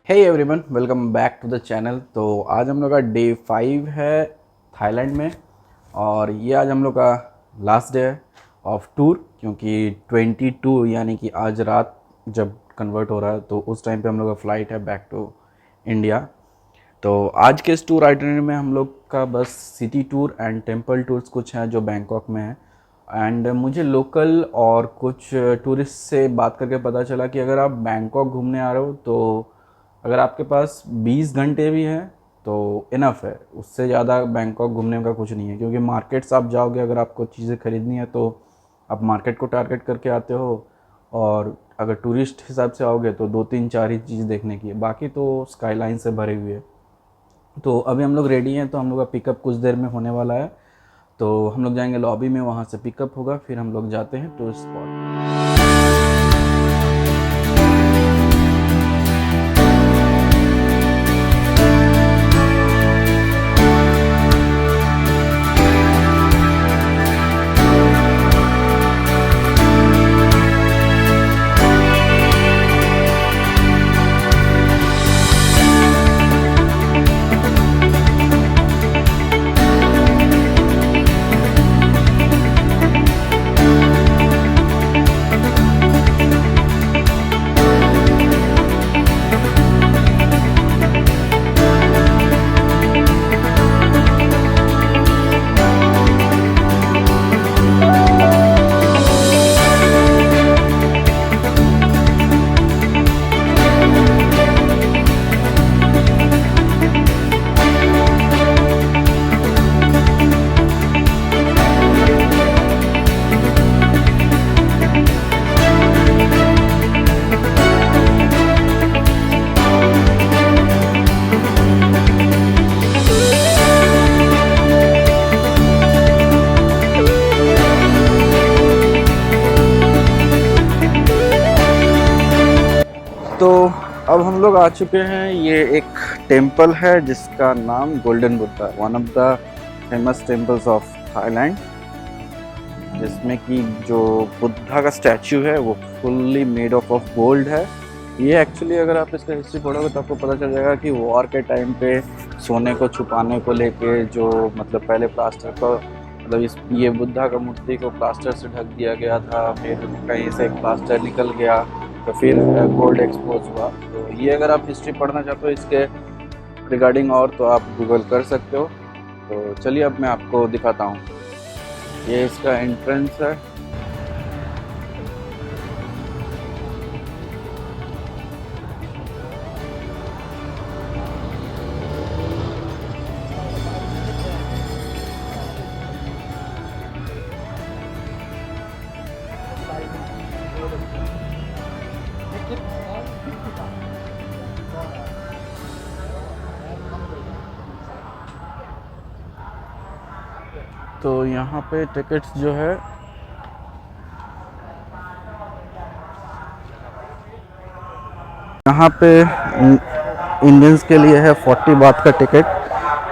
Hey everyone, welcome back to the channel. तो आज हम लोग का डे 5 है थाईलैंड में, और ये आज हम लोग का लास्ट डे है ऑफ टूर, क्योंकि 22 यानी कि आज रात जब कन्वर्ट हो रहा है तो उस टाइम पे हम लोग का फ़्लाइट है बैक टू इंडिया। तो आज के इस टूर आइटनरी में हम लोग का bus city tour and temple tours कुछ हैं जो बैंकॉक में है। एंड मुझे लोकल और कुछ टूरिस्ट से बात करके पता चला कि अगर आप बैंकॉक घूमने आ रहे हो तो अगर आपके पास 20 घंटे भी हैं तो इनफ है, उससे ज़्यादा बैंकॉक घूमने का कुछ नहीं है। क्योंकि मार्केट्स आप जाओगे, अगर आपको चीज़ें ख़रीदनी है तो आप मार्केट को टारगेट करके आते हो, और अगर टूरिस्ट हिसाब से आओगे तो 2-3-4 ही चीज़ देखने की है, बाकी तो स्काईलाइन से भरे हुए है। तो अभी हम लोग रेडी हैं, तो हम लोग का पिकअप कुछ देर में होने वाला है। तो हम लोग जाएंगे लॉबी में, वहाँ से पिकअप होगा, फिर हम लोग जाते हैं टूरिस्ट स्पॉट। तो अब हम लोग आ चुके हैं, ये एक टेम्पल है जिसका नाम golden Buddha, one of the famous temples of Thailand, जिसमें कि जो बुद्धा का स्टैचू है वो फुल्ली मेड ऑफ गोल्ड है। ये एक्चुअली अगर आप इसका हिस्ट्री पढ़ोगे तो आपको पता चल जाएगा कि वॉर के टाइम पे सोने को छुपाने को लेके जो मतलब पहले प्लास्टर को मतलब ये बुद्धा का मूर्ति को प्लास्टर से ढक दिया गया था, फिर कहीं से एक प्लास्टर निकल गया तो फिर गोल्ड एक्सपोज हुआ। तो ये अगर आप हिस्ट्री पढ़ना चाहते हो इसके रिगार्डिंग और, तो आप गूगल कर सकते हो। तो चलिए अब मैं आपको दिखाता हूँ, ये इसका एंट्रेंस है। तो यहाँ पे टिकट्स जो है यहाँ पे इंडियंस के लिए है 40 बात का टिकट,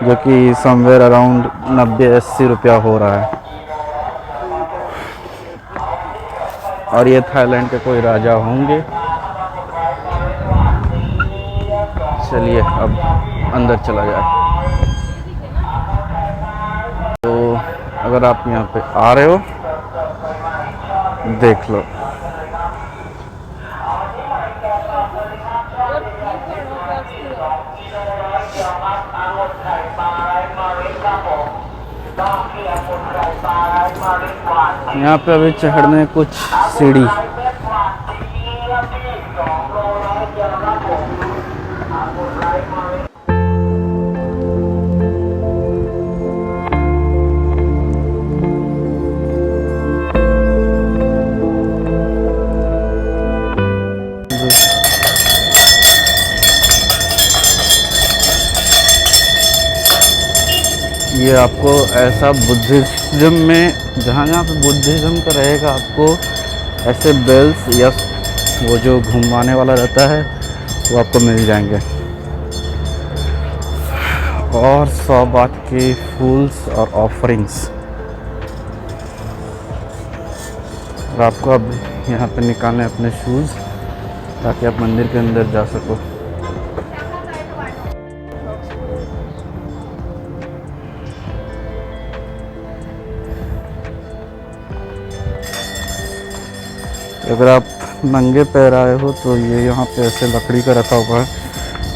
जो कि समवेयर अराउंड 90-80 रुपया हो रहा है। और ये थाईलैंड के कोई राजा होंगे। चलिए अब अंदर चला जाए। तो अगर आप यहाँ पे आ रहे हो देख लो, यहाँ पे अभी चढ़ने कुछ सीढ़ी। ये आपको ऐसा बुद्धिज़्म में जहाँ जहाँ पे बुद्धिज़्म का रहेगा, आपको ऐसे बेल्स या वो जो घुमाने वाला रहता है वो आपको मिल जाएंगे। और 100 बात के फूल्स और ऑफरिंग्स। और आपको अब यहाँ पे निकालने अपने शूज़ ताकि आप मंदिर के अंदर जा सको। अगर आप नंगे पैर आए हो तो ये यहाँ पे ऐसे लकड़ी का रखा हुआ है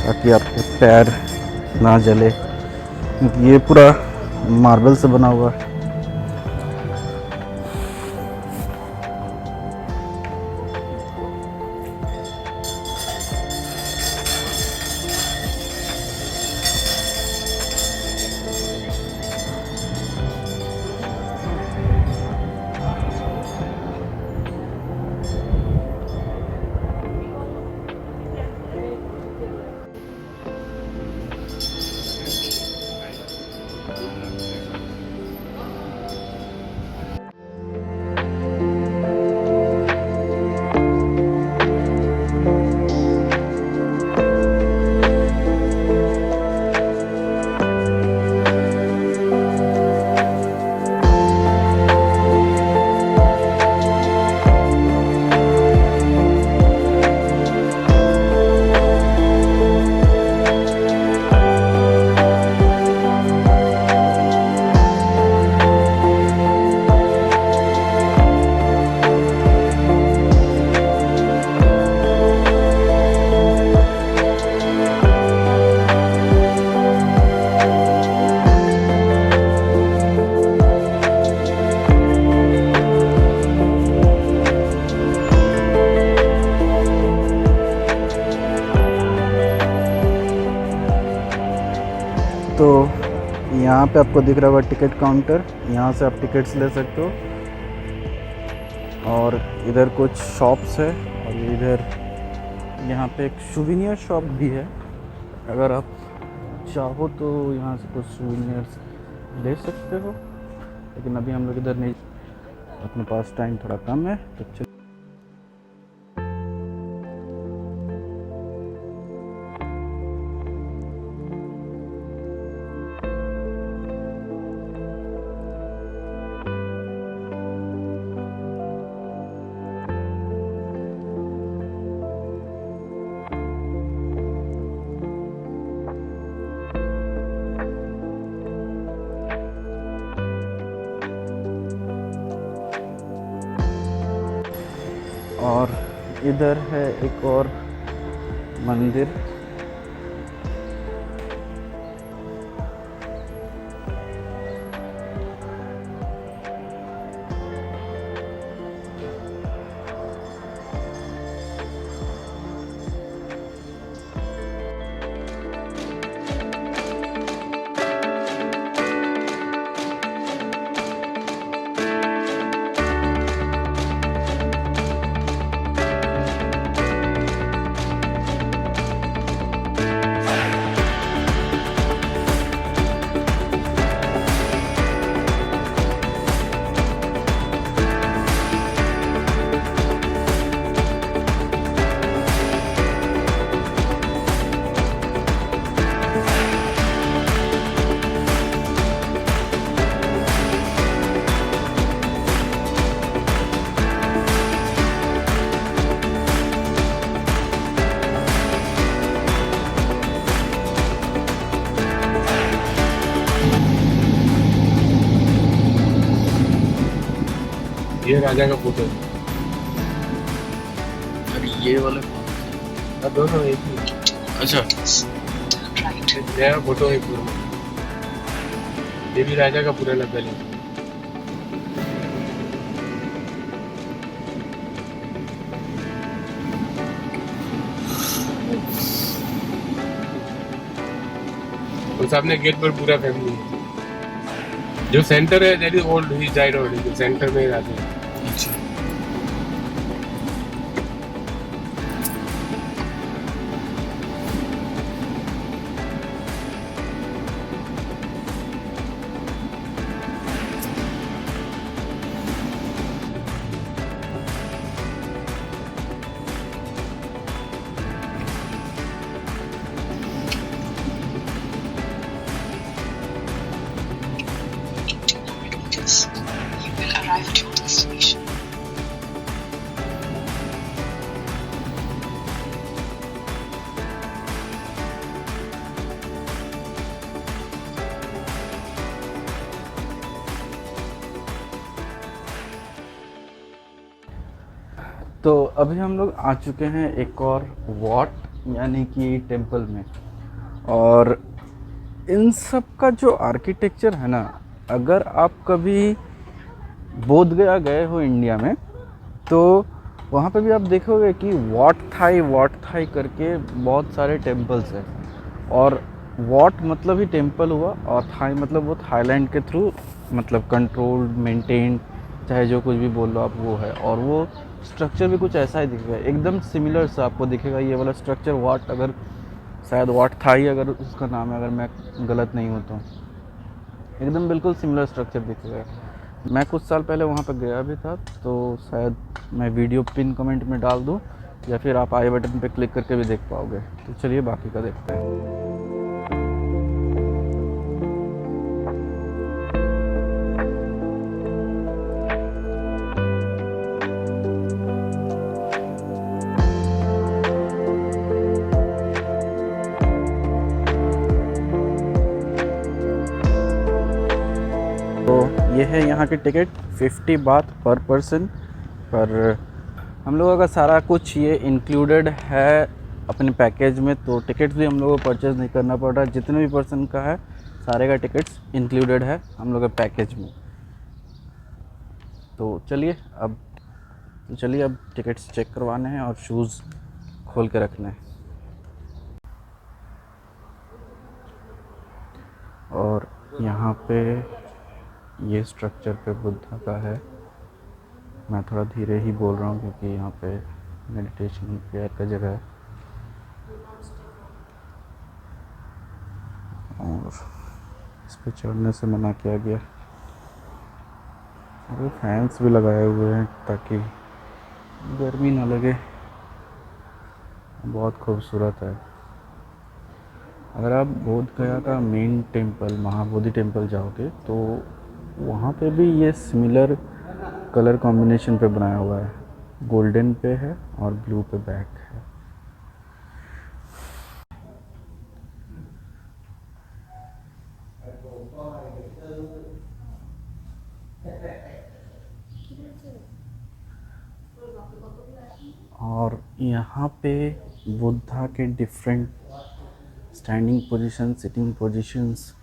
ताकि आपके पैर ना जले, क्योंकि ये पूरा मार्बल से बना हुआ है। तो यहाँ पे आपको दिख रहा होगा टिकट काउंटर, यहाँ से आप टिकट्स ले सकते हो। और इधर कुछ शॉप्स है, और इधर यहाँ पे एक सुविनियर शॉप भी है। अगर आप चाहो तो यहाँ से कुछ सुविनियर्स ले सकते हो, लेकिन अभी हम लोग इधर नहीं, अपने पास टाइम थोड़ा कम है तो चलिए। और इधर है एक और मंदिर, ये राजा का फोटो है। अरे ये वाले दोनों एक ही। अच्छा, नया फोटो है पूरा। ये भी राजा का पुराना पहले। और सामने गेट पर पूरा फैमिली है। जो सेंटर है that is old, he died already. Centre में राजा है। अच्छा। तो अभी हम लोग आ चुके हैं एक और वॉट यानी कि टेम्पल में। और इन सब का जो आर्किटेक्चर है ना, अगर आप कभी बोध गया गए हो इंडिया में तो वहाँ पे भी आप देखोगे कि वॉट थाई करके बहुत सारे टेम्पल्स हैं। और वॉट मतलब ही टेम्पल हुआ और थाई मतलब वो थाईलैंड के थ्रू मतलब कंट्रोल्ड मेंटेन, चाहे जो कुछ भी बोल लो आप, वो है। और वो स्ट्रक्चर भी कुछ ऐसा ही दिखेगा, एकदम सिमिलर सा आपको दिखेगा ये वाला स्ट्रक्चर। वॉट, अगर शायद वॉट थाई अगर उसका नाम है, अगर मैं गलत नहीं हूँ तो एकदम बिल्कुल सिमिलर स्ट्रक्चर दिखेगा। मैं कुछ साल पहले वहाँ पर गया भी था, तो शायद मैं वीडियो पिन कमेंट में डाल दूँ या फिर आप आई बटन पे क्लिक करके भी देख पाओगे। तो चलिए बाकी का देखते हैं। तो ये है यहाँ की टिकट 50 बात पर पर्सन। पर हम लोगों का सारा कुछ ये इंक्लूडेड है अपने पैकेज में, तो टिकट्स भी हम लोगों को परचेज़ नहीं करना पड़ रहा है। जितने भी पर्सन का है सारे का टिकट्स इंक्लूडेड है हम लोग के पैकेज में। तो चलिए अब टिकट्स चेक करवाने हैं और शूज़ खोल के रखने हैं। और यहाँ पे ये स्ट्रक्चर पे बुद्धा का है। मैं थोड़ा धीरे ही बोल रहा हूँ क्योंकि यहाँ पे मेडिटेशन प्रेयर का जगह है। और इस पे चढ़ने से मना किया गया। और फैंस भी लगाए हुए हैं ताकि गर्मी ना लगे। बहुत खूबसूरत है। अगर आप बोध गया का मेन टेम्पल महाबोधि टेम्पल जाओगे तो वहाँ पे भी ये सिमिलर कलर कॉम्बिनेशन पे बनाया हुआ है। गोल्डन पे है और ब्लू पे बैक है। और यहाँ पे बुद्धा के different standing position, sitting positions,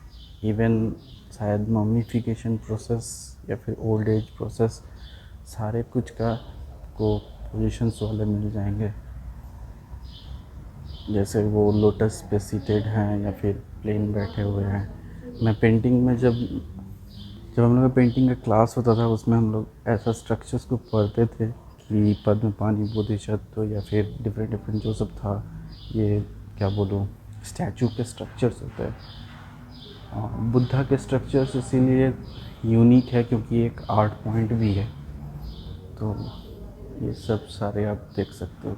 even शायद मम्मीफिकेशन प्रोसेस या फिर ओल्ड एज प्रोसेस, सारे कुछ का को पोजीशंस वाले मिल जाएंगे। जैसे वो लोटस पे सीटेड हैं या फिर प्लेन बैठे हुए हैं। मैं पेंटिंग में जब हम लोग का पेंटिंग का क्लास होता था उसमें हम लोग ऐसा स्ट्रक्चर्स को पढ़ते थे कि पद्म पानी बोधिसत्व या फिर डिफरेंट जो सब था, ये क्या बोलूँ, स्टैचू के स्ट्रक्चर्स होते हैं। बुद्धा के स्ट्रक्चर्स इसीलिए यूनिक है क्योंकि एक आर्ट पॉइंट भी है। तो ये सब सारे आप देख सकते हो,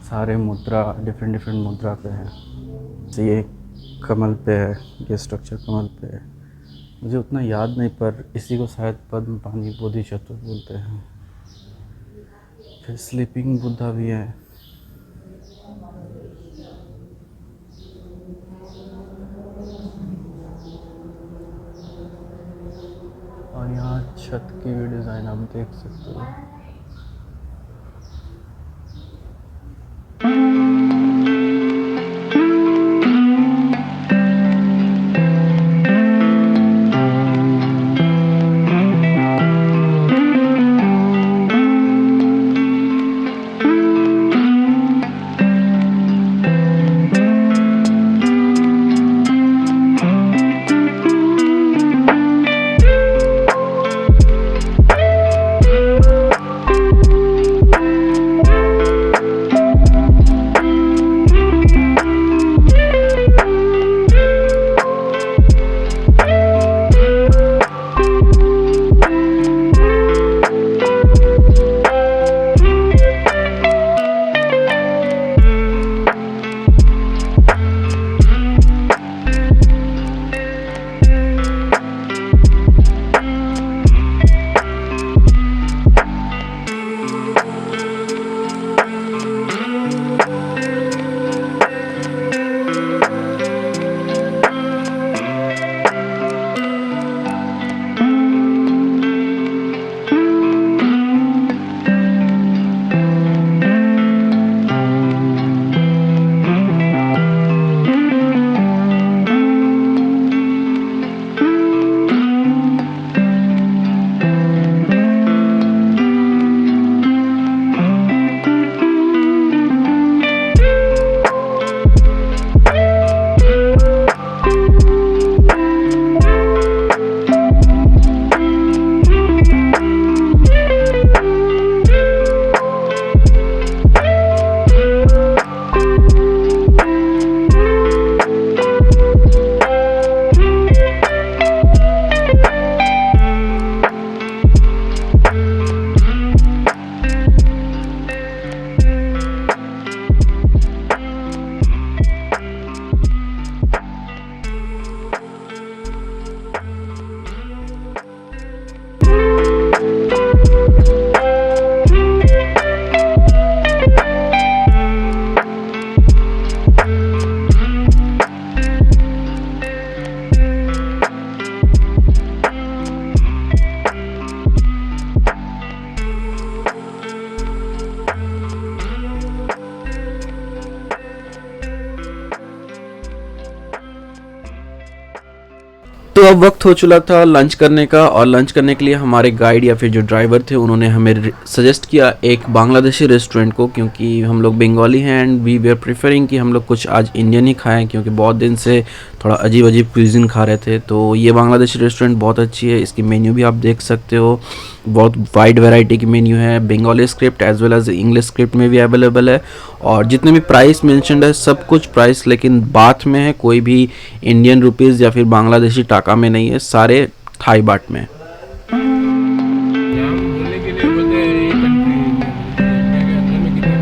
सारे मुद्रा डिफरेंट मुद्रा पे हैं। तो ये कमल पे है, ये स्ट्रक्चर कमल पे है। मुझे उतना याद नहीं, पर इसी को शायद पद्म पानी बोधिसत्व बोलते हैं। फिर स्लीपिंग बुद्धा भी है। और यहाँ छत की भी डिज़ाइन आप देख सकते हो। तो अब वक्त हो चुका था लंच करने का, और लंच करने के लिए हमारे गाइड या फिर जो ड्राइवर थे उन्होंने हमें सजेस्ट किया एक बांग्लादेशी रेस्टोरेंट को, क्योंकि हम लोग बंगाली हैं एंड वी वेर प्रेफरिंग कि हम लोग कुछ आज इंडियन ही खाएं, क्योंकि बहुत दिन से थोड़ा अजीब अजीब क्यूजिन खा रहे थे। तो ये बांग्लादेशी रेस्टोरेंट बहुत अच्छी है, इसकी मेन्यू भी आप देख सकते हो, बहुत वाइड वैरायटी की मेन्यू है, Bengali script as well as English script में भी अवेलेबल है। और जितने भी प्राइस मेंशन्ड है सब कुछ प्राइस लेकिन बात में है, कोई भी इंडियन रुपीज़ या फिर बांग्लादेशी टाका में नहीं है, सारे थाई बाट में है। नाम बोलने के लिए बोलते हैं ये कंट्री इंडिया के अंदर में कितने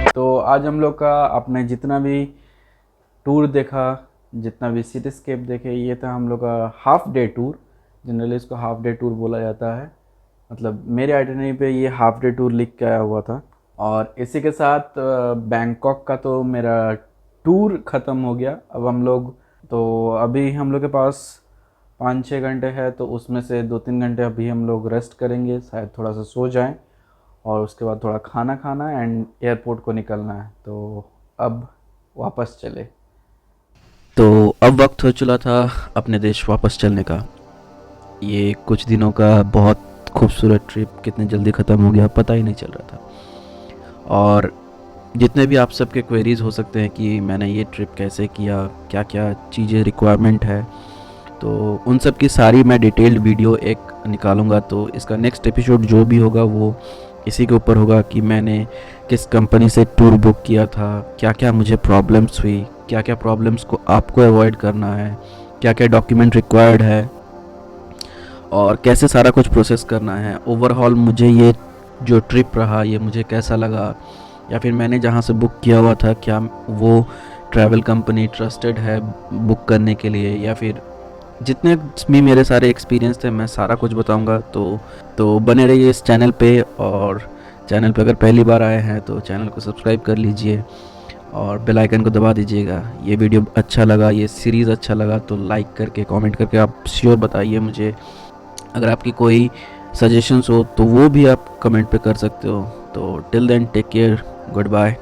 तो आज हम लोग का आपने जितना भी टूर देखा, जितना भी सिटीस्केप देखे, ये था हम लोग का हाफ डे टूर। जनरली इसको हाफ डे टूर बोला जाता है, मतलब मेरे आइटनरी पे ये हाफ डे टूर लिख के आया हुआ था। और इसी के साथ बैंकॉक का तो मेरा टूर ख़त्म हो गया। अब हम लोग तो अभी हम लोग के पास 5-6 घंटे है, तो उसमें से 2-3 घंटे अभी हम लोग रेस्ट करेंगे, शायद थोड़ा सा सो जाएं, और उसके बाद थोड़ा खाना खाना एंड एयरपोर्ट को निकलना है। तो अब वापस चले। तो अब वक्त हो चला था अपने देश वापस चलने का। ये कुछ दिनों का बहुत खूबसूरत ट्रिप कितने जल्दी ख़त्म हो गया पता ही नहीं चल रहा था। और जितने भी आप सबके क्वेरीज़ हो सकते हैं कि मैंने ये ट्रिप कैसे किया, क्या क्या चीज़ें रिक्वायरमेंट है, तो उन सब की सारी मैं डिटेल्ड वीडियो एक निकालूंगा। तो इसका नेक्स्ट एपिसोड जो भी होगा वो इसी के ऊपर होगा कि मैंने किस कंपनी से टूर बुक किया था, क्या क्या मुझे प्रॉब्लम्स हुई, क्या क्या प्रॉब्लम्स को आपको अवॉइड करना है, क्या क्या डॉक्यूमेंट रिक्वायर्ड है, और कैसे सारा कुछ प्रोसेस करना है। ओवरऑल मुझे ये जो ट्रिप रहा ये मुझे कैसा लगा, या फिर मैंने जहाँ से बुक किया हुआ था क्या वो ट्रैवल कंपनी ट्रस्टेड है बुक करने के लिए, या फिर जितने भी मेरे सारे एक्सपीरियंस थे मैं सारा कुछ बताऊंगा। तो बने रहिए इस चैनल पे, और चैनल पे अगर पहली बार आए हैं तो चैनल को सब्सक्राइब कर लीजिए और बेल आइकन को दबा दीजिएगा। ये वीडियो अच्छा लगा, ये सीरीज़ अच्छा लगा तो लाइक करके कमेंट करके आप श्योर बताइए मुझे। अगर आपकी कोई सजेशंस हो तो वो भी आप कमेंट पे कर सकते हो। तो till then take care, good bye.